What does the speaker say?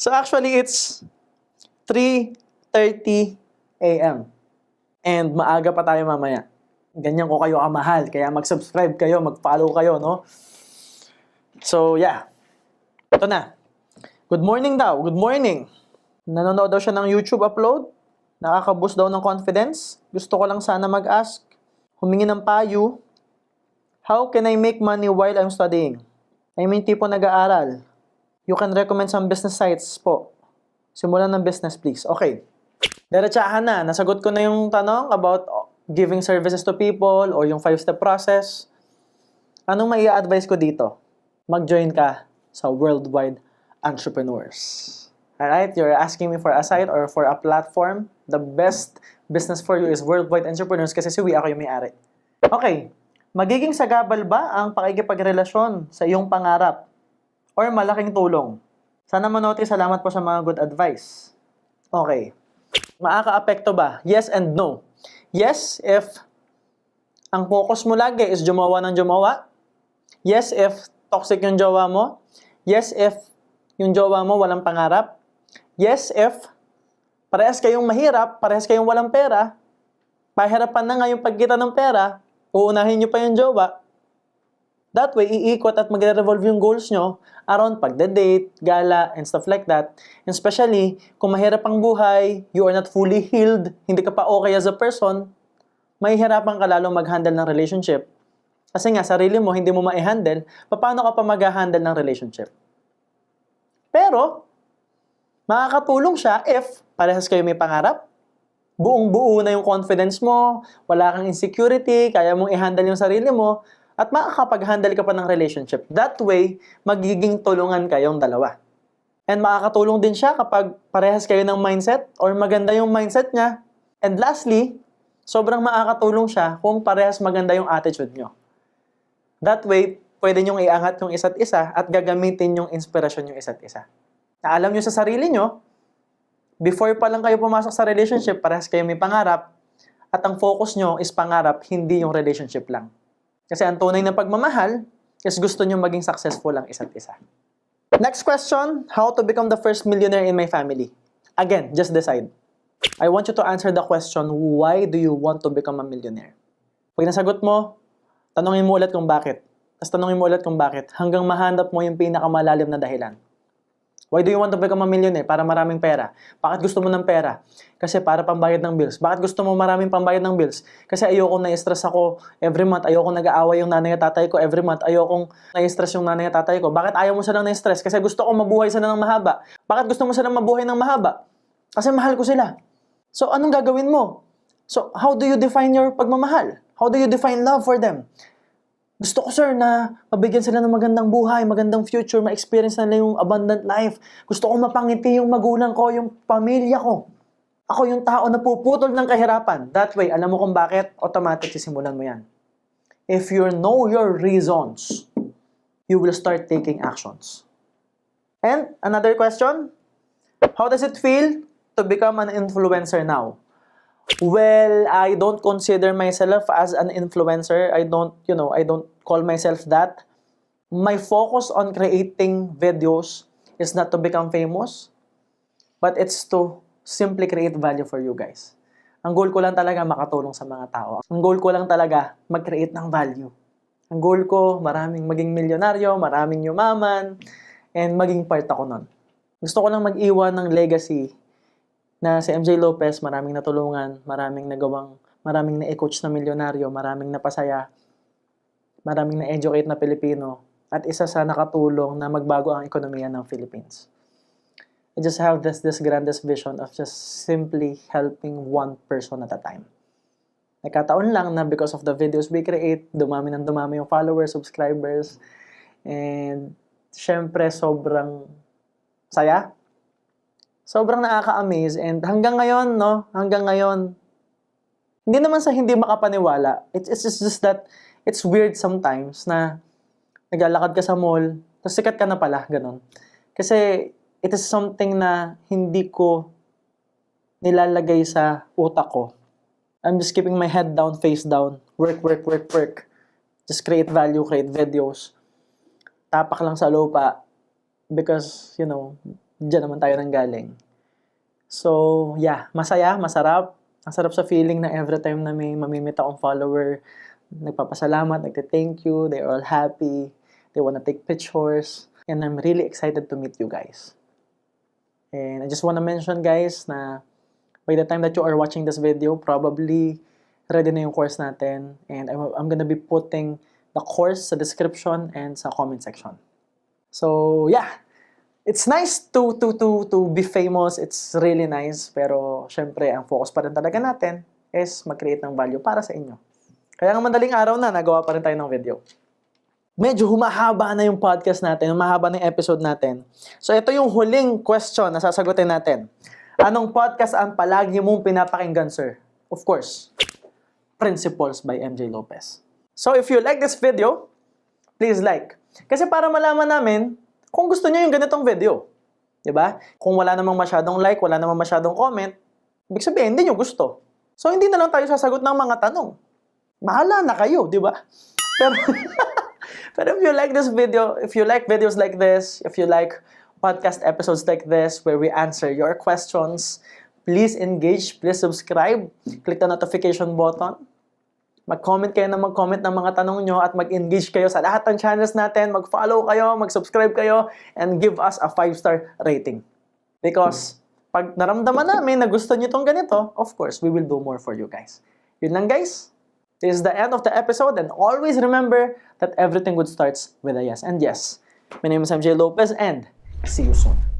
So actually, it's 3:30 a.m. And maaga pa tayo mamaya. Ganyan ko kayo kamahal. Kaya mag-subscribe kayo, mag-follow kayo, no? So, yeah. Ito na. Good morning daw. Good morning. Nanonood daw siya ng YouTube upload. Nakaka-boost daw ng confidence. Gusto ko lang sana mag-ask. Humingi ng payo. How can I make money while I'm studying? I mean, tipo nag-aaral. You can recommend some business sites po. Simulan ng business, please. Okay. Diretsahan na. Nasagot ko na yung tanong about giving services to people or yung 5-step process. Anong mai-advise ko dito? Mag-join ka sa Worldwide Entrepreneurs. Alright? You're asking me for a site or for a platform. The best business for you is Worldwide Entrepreneurs kasi si Wee ako yung may-ari. Okay. Magiging sagabal ba ang pakikipagrelasyon sa iyong pangarap? Or malaking tulong? Sana manote, salamat po sa mga good advice. Okay. Maaka-apekto ba? Yes and no. Yes, if ang focus mo lagi is jumawa ng jumawa. Yes, if toxic yung jowa mo. Yes, if yung jowa mo walang pangarap. Yes, if parehas kayong mahirap, parehas kayong walang pera, pahirapan na nga yung pagkita ng pera, uunahin nyo pa yung jowa. That way, iikot at magre-revolve yung goals nyo around pagda-date, gala, and stuff like that. And especially, kung mahirap ang buhay, you are not fully healed, hindi ka pa okay as a person, mahihirapan ka lalo mag-handle ng relationship. Kasi nga, sarili mo, hindi mo ma-handle, paano ka pa mag-handle ng relationship? Pero, makakatulong siya if parehas kayo may pangarap, buong-buo na yung confidence mo, wala kang insecurity, kaya mong i-handle yung sarili mo, at makakapag-handle ka pa ng relationship. That way, magiging tulungan kayong dalawa. And makakatulong din siya kapag parehas kayo ng mindset or maganda yung mindset niya. And lastly, sobrang makakatulong siya kung parehas maganda yung attitude nyo. That way, pwede nyong iangat yung isa't isa at gagamitin yung inspirasyon yung isa't isa. Na alam nyo sa sarili nyo, before pa lang kayo pumasok sa relationship, parehas kayo may pangarap, at ang focus nyo is pangarap, hindi yung relationship lang. Kasi ang tunay na pagmamahal is gusto nyo maging successful ang isa't isa. Next question, how to become the first millionaire in my family? Again, just decide. I want you to answer the question, why do you want to become a millionaire? Pag nasagot mo, tanongin mo ulit kung bakit. Tapos tanongin mo ulit kung bakit hanggang mahanap mo yung pinakamalalim na dahilan. Why do you want to become a millionaire? Para maraming pera. Bakit gusto mo ng pera? Kasi para pambayad ng bills. Bakit gusto mo maraming pambayad ng bills? Kasi ayoko na-stress ako every month. Ayoko nag-aaway yung nanay at tatay ko every month. Ayokong na-stress yung nanay at tatay ko. Bakit ayaw mo silang na-stress? Kasi gusto ko mabuhay sila ng mahaba. Bakit gusto mo silang mabuhay ng mahaba? Kasi mahal ko sila. So, anong gagawin mo? So, how do you define your pagmamahal? How do you define love for them? Gusto ko, sir, na mabigyan sila ng magandang buhay, magandang future, ma-experience nila yung abundant life. Gusto ko mapangiti yung magulang ko, yung pamilya ko. Ako yung tao na puputol ng kahirapan. That way, alam mo kung bakit, automatic sisimulan mo yan. If you know your reasons, you will start taking actions. And another question, how does it feel to become an influencer now? Well, I don't consider myself as an influencer. I don't call myself that. My focus on creating videos is not to become famous, but it's to simply create value for you guys. Ang goal ko lang talaga makatulong sa mga tao. Ang goal ko lang talaga mag-create ng value. Ang goal ko, maraming maging milyonaryo, maraming yumaman, and maging part ako nun. Gusto ko lang mag-iwan ng legacy na si MJ Lopez, maraming natulungan, maraming nagawang, maraming na-coach na milyonaryo, maraming napasaya, maraming na-educate na Pilipino, at isa sa nakatulong na magbago ang ekonomiya ng Philippines. I just have this grandest vision of just simply helping one person at a time. Nagkataon lang na because of the videos we create, dumami ng dumami yung followers, subscribers, and syempre sobrang saya. Sobrang nakaka-amaze, and hanggang ngayon, hindi naman sa hindi makapaniwala. It's just that it's weird sometimes na naglalakad ka sa mall, tapos sikat ka na pala, ganun. Kasi it is something na hindi ko nilalagay sa utak ko. I'm just keeping my head down, face down, work. Just create value, create videos. Tapak lang sa lupa because, Diyan naman tayo nanggaling. So, yeah, masaya, masarap. Ang sarap sa feeling na every time na may mamimit akong follower, nagpapasalamat, nagte-thank you, they're all happy, they wanna take pictures, and I'm really excited to meet you guys. And I just wanna mention, guys, na by the time that you are watching this video, probably ready na yung course natin, and I'm gonna be putting the course sa description and sa comment section. So, yeah, it's nice to be famous. It's really nice. Pero, syempre, ang focus pa rin talaga natin is mag-create ng value para sa inyo. Kaya nga madaling araw na, nagawa pa rin tayo ng video. Medyo humahaba na yung podcast natin, humahaba na yung episode natin. So, ito yung huling question na sasagutin natin. Anong podcast ang palagi mong pinapakinggan, sir? Of course, Principles by MJ Lopez. So, if you like this video, please like. Kasi para malaman namin kung gusto niyo yung ganitong video. Diba? Kung wala namang masyadong like, wala namang masyadong comment, ibig sabihin, hindi nyo gusto. So, hindi na lang tayo sasagot ng mga tanong. Mahala na kayo, diba? Pero if you like this video, if you like videos like this, if you like podcast episodes like this where we answer your questions, please engage, please subscribe, click the notification button. Mag-comment kayo ng mag-comment ng mga tanong nyo at mag-engage kayo sa lahat ng channels natin. Mag-follow kayo, mag-subscribe kayo, and give us a 5-star rating. Because pag naramdaman namin na gusto nyo itong ganito, of course, we will do more for you guys. Yun lang, guys. This is the end of the episode, and always remember that everything good starts with a yes. And yes, my name is MJ Lopez, and see you soon.